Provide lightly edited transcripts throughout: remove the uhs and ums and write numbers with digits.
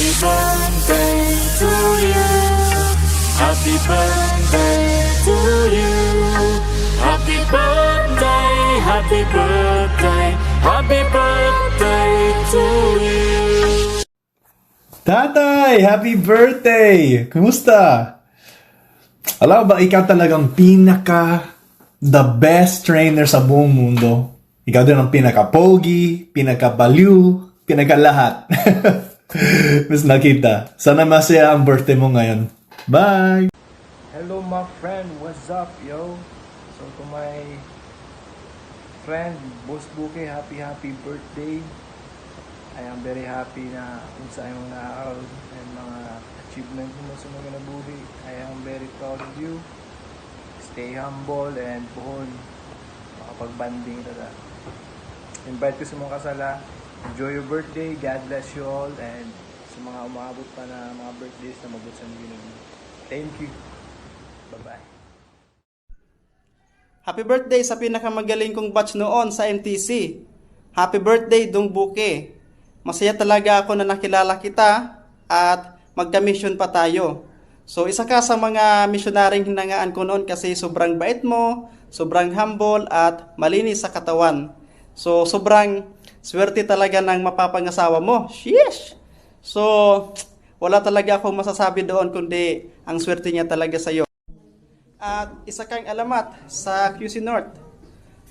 Happy birthday to you. Happy birthday to you. Happy birthday, happy birthday, happy birthday to you. Tatay, happy birthday! Kumusta? Alam ba, ikaw talagang the best trainer sa buong mundo. Ikaw din ang pinaka-pogi, pinaka-baliw, pinaka-lahat. Mas nakita. Sana masaya ang birthday mo ngayon. Bye! Hello my friend, what's up yo? So to my friend, Boss Buke, happy birthday. I am very happy na kung sa iyong naaraw and mga achievements mo sa mga nabuhi. I am very proud of you. Stay humble and puhon makapag-banding ito. Invite ko sa mga kasala. Enjoy your birthday. God bless you all. And sa mga umabot pa na mga birthdays na mabot sa mga. Thank you. Bye-bye. Happy birthday sa pinakamagaling kong batch noon sa MTC. Happy birthday, Dong Buke. Masaya talaga ako na nakilala kita at magka-mission pa tayo. So isa ka sa mga misyonaring hinangaan ko noon kasi sobrang bait mo, sobrang humble at malinis sa katawan. So sobrang swerte talaga ng mapapangasawa mo. Sheesh! So wala talaga akong masasabi doon kundi ang swerte niya talaga sa'yo. At isa kang alamat sa QC North.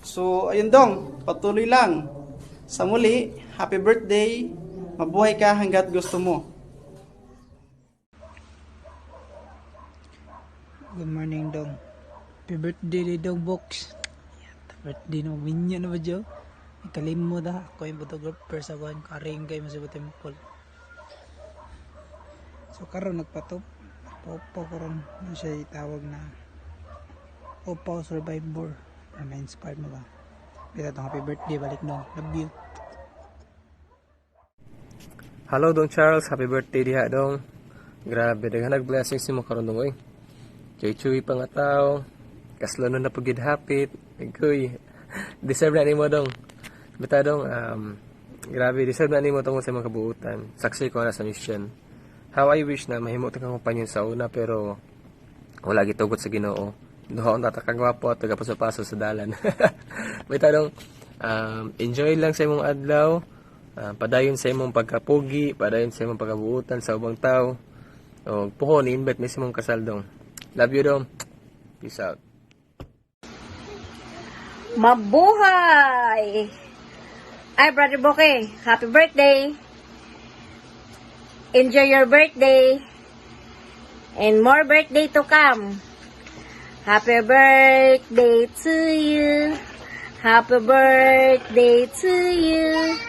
So ayun Dong, patuloy lang. Sa muli, happy birthday. Mabuhay ka hanggat gusto mo. Good morning Dong. Happy birthday Dong Box. Birthday no minya na ba Jo? Ikalim mo da. Ako yung photographer sa kuhan. Karingay mo sa temple. So karon nagpatop. Opo karon na siya itawag na Opo Survivor. Na-inspired mo ba? Kita tong happy birthday balik no. Love you. Hello Dong Charles, happy birthday diha Dong. Grabe, daghanag blessings si mo karon Dong oy. Chuy-chuy pa nga tao. Kaslo na pagid hapit. Kuy. Deserve na nimo Dong. Bita Dong, grabe, deserve na nimo tungod sa mga kabuutan. Saksi ko na sa mission. How I wish na mahimo ta kang kompanyon sa una pero wala gitugot sa Ginoo. Duha ta kagwapo at tagapaso-paso sa dalan. Bita Dong, enjoy lang sa imong adlaw. Padayon sa imong pagkapugi, padayon sa imong pagkabuutan sa ubang tao. O puhon invite mi sa imong kasal Dong. Love you Dong. Peace out. Mabuhay! Ay, Brother Boke, happy birthday! Enjoy your birthday! And more birthday to come! Happy birthday to you! Happy birthday to you!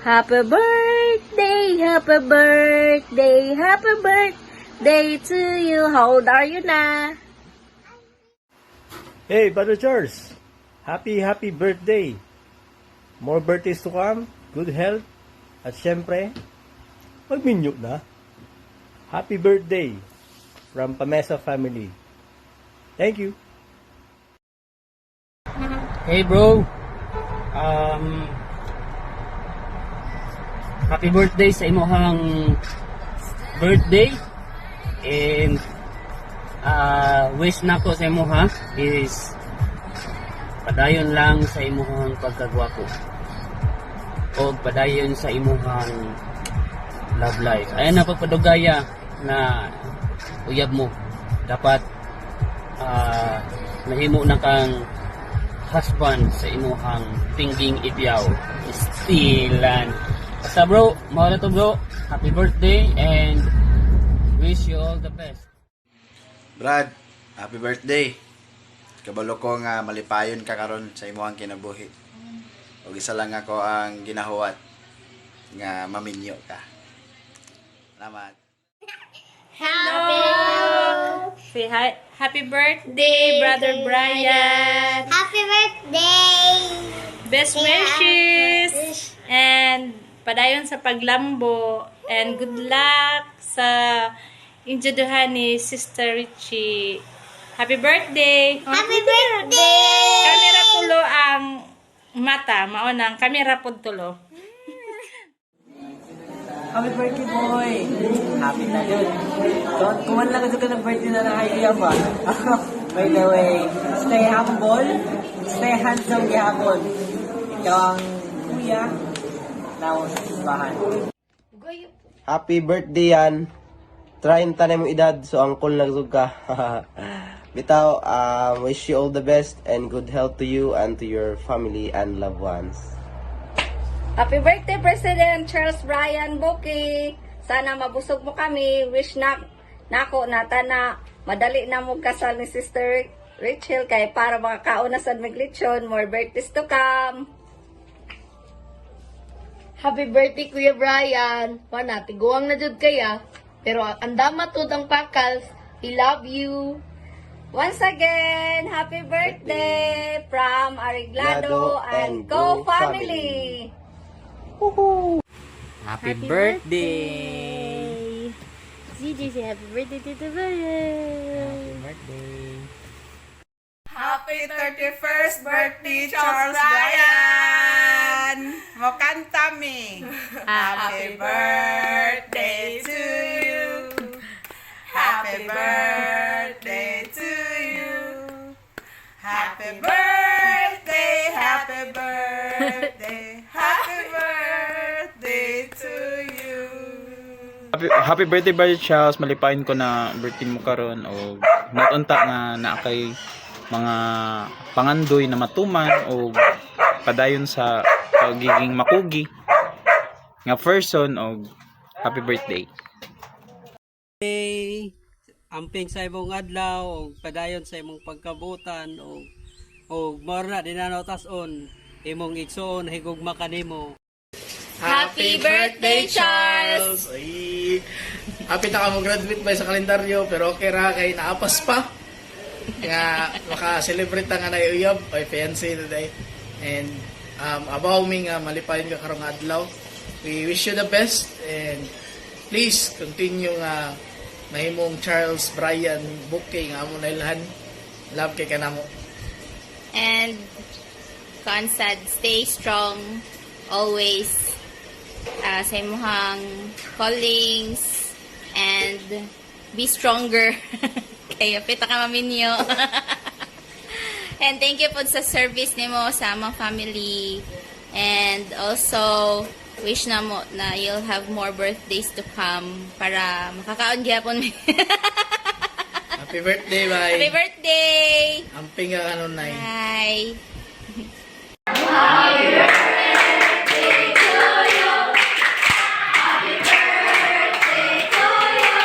Happy birthday! Happy birthday! Happy birthday to you! How old are you na? Hey, Brother Charles! Happy birthday! More birthdays to come, good health, at syempre, magminyo na. Happy birthday from Pamesa family. Thank you. Hey bro, happy birthday sa imuhang birthday and wish nako sa imuha is padayon lang sa imuhang pagkagwapo o padayon sa imuhang love life. Ayan na pagpadugaya na uyab mo dapat nahimo na kang husband sa imuhang pingging ipyaw stilan. Basta bro, mahal na to bro. Happy birthday and wish you all the best. Brad, happy birthday. Kabalo ko nga malipayon ka karon sa imuhang kinabuhi. Og isa lang ako ang ginahuwat nga maminyo ka. Salamat. Hello! Say hi. Happy birthday, Brother Brian! Happy birthday! Best wishes! And padayon sa paglambo. And good luck sa injuduhan ni Sister Richie. Happy birthday! Happy birthday! Kamera tulo ang mata. Maunang kamera po tulo. Happy birthday, boy! Happy na yun. Kuman lang ka ng-birthday na nakaiiyak ba? By the way, stay humble, stay handsome gihapon. Ikaw ang kuya na simbahan. Happy birthday yan. 30 na mong edad, so angkol nagsug ka. Bitaw, wish you all the best and good health to you and to your family and loved ones. Happy birthday, President Charles Brian Bukey. Sana mabusog mo kami. Wish na nako nata na madali na mo kasal ni Sister Rachel kay para makakauna sa maglitsyon. More birthdays to come. Happy birthday, Kuya Brian. Wana, tiguang na jud kaya. Pero andama tud ang pakal. We love you. Once again, happy birthday from Ariglado and Go Family. Happy birthday! CJ, say happy birthday to the Brian. Happy birthday! Happy 31st birthday, Charles Brian! Mokanta mi! Happy birthday to you! Happy birthday to you! Happy birthday! Happy birthday! Happy birthday to you! Happy birthday, Brother Charles. Malipain ko na birthday mo karon o natunta nga na kay mga pangandoy na matuman o padayon sa pagiging makugi nga person o happy birthday. Amping sa imong adlaw o padayon sa imong pagkabutan o morna dinanotason imong igsoon higugma kanimo. Happy birthday, Charles! Ay, happy na ka mo graduate ba sa kalendaryo pero okay ra kay naapas pa. Nga maka-celebrate nga na uyab ay fiancé today. And abaw mi nga malipayon ka karong adlaw. We wish you the best and please continue nga mahimong Charles Brian Bukey nga amo na ilhan. Love kay kanamo. And Consad, stay strong always sa imuhang callings and be stronger. Kaya pita ka maminyo. And thank you po sa service nimo sa among family. And also wish na mo na you'll have more birthdays to come para makakaon gyapon mi. Happy birthday, bye. Happy birthday. Amping nga kanon nay. Bye. Happy birthday to you. Happy birthday to you.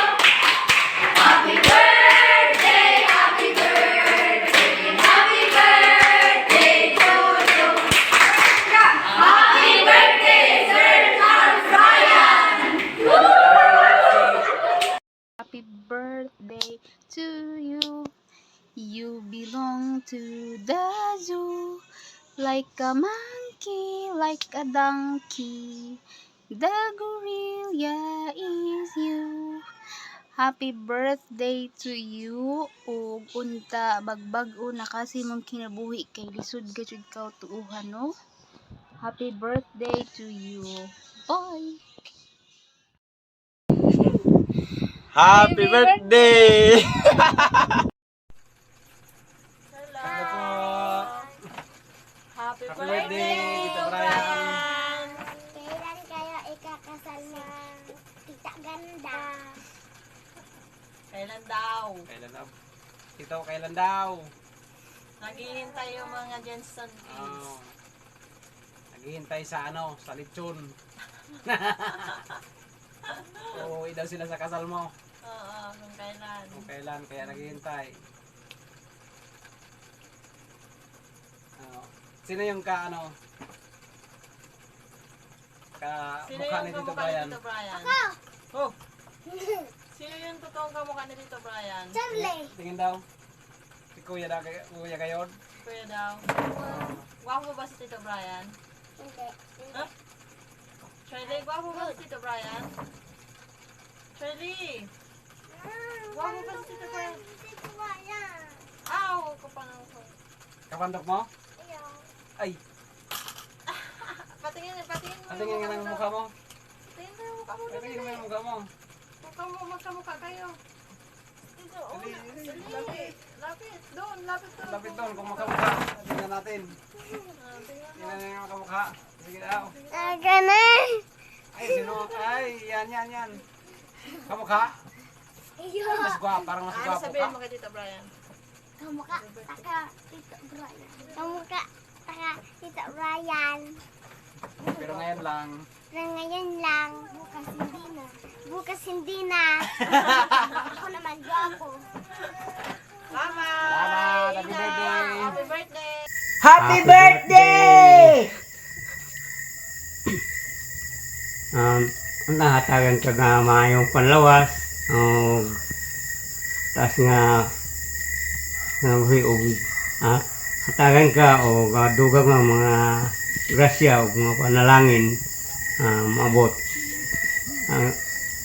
Happy birthday, happy birthday, happy birthday to you. Happy birthday, Sir Charles Brian. Happy birthday to you. You belong to the zoo. Like a monkey, like a donkey. The gorilla is you. Happy birthday to you. O unta bagbag-o na kasi mong kinabuhi kay lisod ka jud ka tuuhan no. Happy birthday to you. Bye. Happy birthday! Happy birthday, Tito Brian! Kailan kayo ikakasal ng tita ganda? Kailan daw? Tito, kailan daw? Naghihintay yung mga Jensen Oh. Naghihintay sa sa lechon. Uuwi daw sila sa kasal mo. Oo, kung kailan. Kung kailan, kaya naghihintay. Sino yung Sino mukha ni yung Tito kamukha Brian? ni Tito Brian? Oh, Sino yung totoong kamukha ni Tito Brian? Charlie! tingin daw. Si Kuya Gayon. Kuya daw. Gwapo ba si Tito Brian? Hindi. Huh? Charlie, gwapo ba si Tito Brian? Charlie! Gwapo ba si Tito Brian? Tito Brian! Aw! Kapangang ko. Kapandok mo? Ayaw. Ay, Patingin mo. patingin nga ng mukha mo. Patingin mo Mukha mo dali. Mukha mo. Magkamukha kayo. Dito, lapit. Lapit doon. Lapit doon kung magkamukha. Tingnan natin. Tingnan na yung magkamukha. Sige daw. Aga na. Ay, sino? Ay, yan. Kamukha? Mas guwapo, parang mas Ano guwapo sabihin ka. mo kay Tito Brian? Kamukha, taka, Tito Brian. Kamukha, taka, Tito Brian. Pero ngayon lang. Na ngayon lang. Bukas hindi na. Ako naman gwapo. Salamat! Happy birthday! Happy birthday! Happy birthday! Ang nahatagan ka nga mayong panlawas. Taas nga hatagan ka o dugang nga mga grasya o mga panalangin maabot.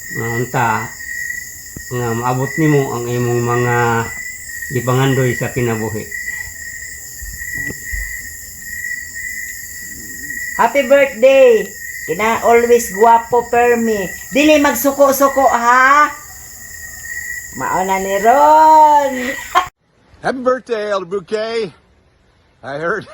Unta nga maabot nimo ang imong mga gipangandoy sa kinabuhi. Happy birthday! Kina always guwapo permi. Dili magsuko-suko ha? Mauna ni Ron. Happy birthday, Elder Bouquet. I heard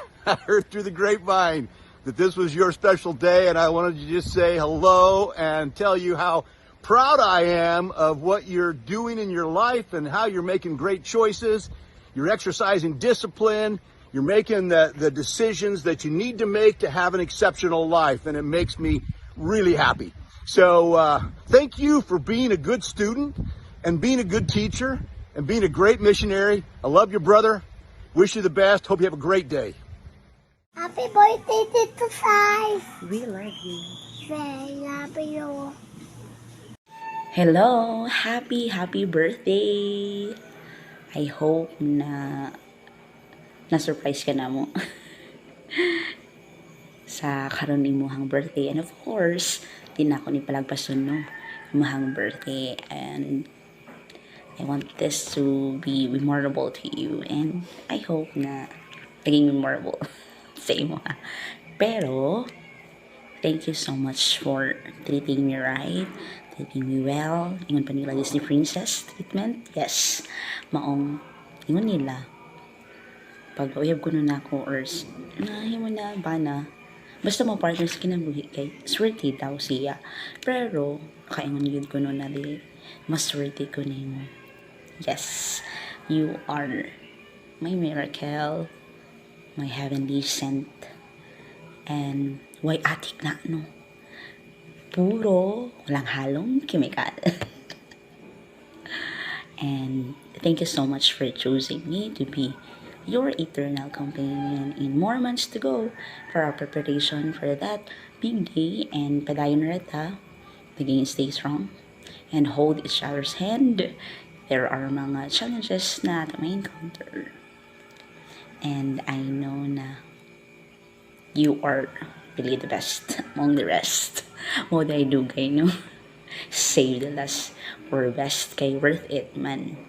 through the grapevine that this was your special day, and I wanted to just say hello and tell you how proud I am of what you're doing in your life and how you're making great choices. You're exercising discipline. You're making the decisions that you need to make to have an exceptional life, and it makes me really happy. So thank you for being a good student and being a good teacher and being a great missionary. I love your brother. Wish you the best. Hope you have a great day. Happy birthday, Tito Sai. We love you. I love you. Hello! Happy birthday! I hope na-surprise ka na mo sa karon imong birthday. And of course, di na ako ni palagpason no imong birthday. And I want this to be memorable to you. And I hope na naging memorable sa imo ha. Pero, thank you so much for treating me right, treating me well. Ingon pa nila Disney Princess treatment. Yes, maong ingon nila pag uyab ko nun ako or nahimo na ba na basta mo partner sa kinabuhi kay swerte daw siya. Pero kaingon yun ko nun na di mas swerte ko nimo. Yes, you are my miracle, my heavenly scent, and why atik na no, puro walang halong chemical. And thank you so much for choosing me to be your eternal companion in more months to go for our preparation for that big day. And padayon reta, again, stay strong and hold each other's hand. There are mga challenges na may encounter. And I know na you are really the best among the rest. What I do kay no? Save the last for best kay worth it man.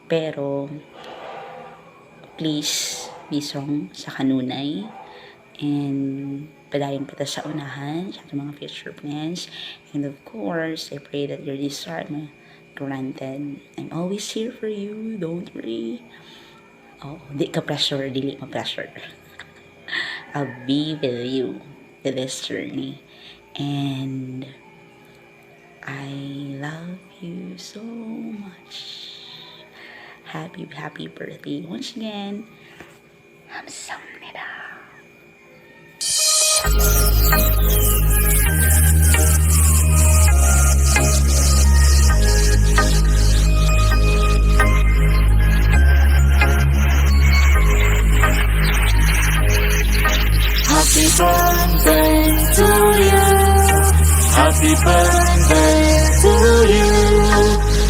Pero please be strong sa kanunay and padayon pa ta sa unahan sa mga future plans. And of course, I pray that your desire may granted. I'm always here for you, don't worry. Oh, di ka pressure, dili ma pressure. I'll be with you to this journey. And I love you so much. Happy birthday once again. 감사합니다. Happy birthday to you. Happy birthday to you.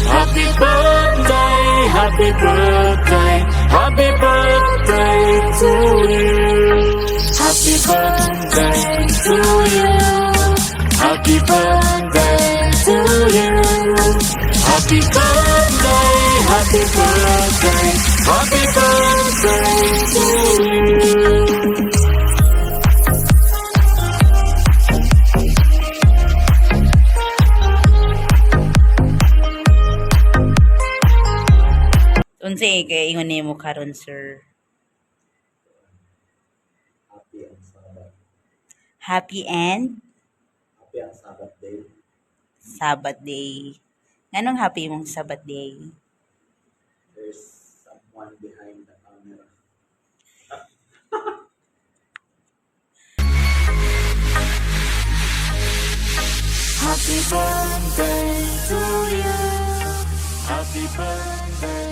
Happy birthday, happy birthday, happy birthday to you. Happy birthday to you. Happy birthday to you. Happy birthday, happy birthday, happy birthday to you. ni kay ingon nimo karon, sir? Happy and Sabbath day. Sabbath day. Nganong happy mong Sabbath day? There's someone behind the camera. Happy birthday to you. Happy birthday